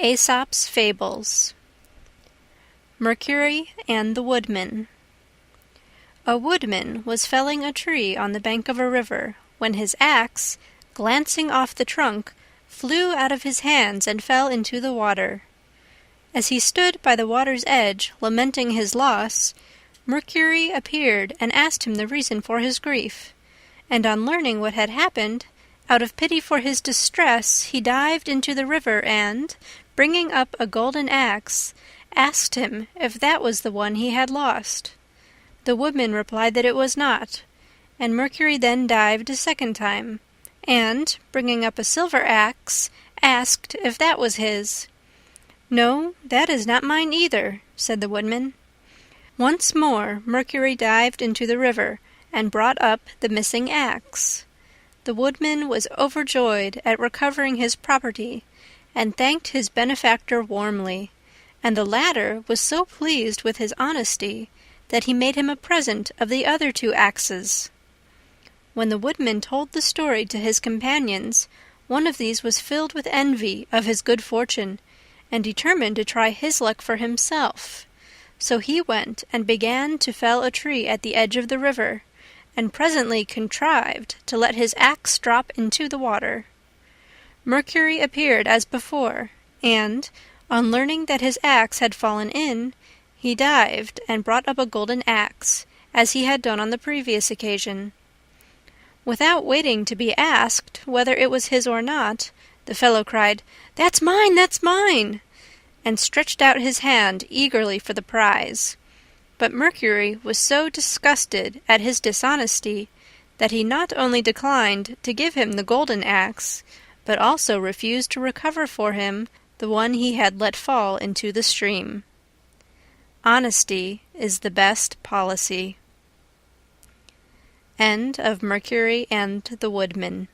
Aesop's Fables. Mercury and the Woodman. A woodman was felling a tree on the bank of a river, when his axe, glancing off the trunk, flew out of his hands and fell into the water. As he stood by the water's edge, lamenting his loss, Mercury appeared and asked him the reason for his grief, and on learning what had happened, out of pity for his distress, he dived into the river and, bringing up a golden axe, asked him if that was the one he had lost. The woodman replied that it was not, and Mercury then dived a second time, and, bringing up a silver axe, asked if that was his. "No, that is not mine either," said the woodman. Once more Mercury dived into the river and brought up the missing axe. The woodman was overjoyed at recovering his property, and thanked his benefactor warmly, and the latter was so pleased with his honesty that he made him a present of the other 2 axes. When the woodman told the story to his companions, one of these was filled with envy of his good fortune, and determined to try his luck for himself. So he went and began to fell a tree at the edge of the river, and presently contrived to let his axe drop into the water. Mercury appeared as before, and, on learning that his axe had fallen in, he dived and brought up a golden axe, as he had done on the previous occasion. Without waiting to be asked whether it was his or not, the fellow cried, "That's mine! That's mine!" and stretched out his hand eagerly for the prize. But Mercury was so disgusted at his dishonesty that he not only declined to give him the golden axe, but also refused to recover for him the one he had let fall into the stream. Honesty is the best policy. End of Mercury and the Woodman.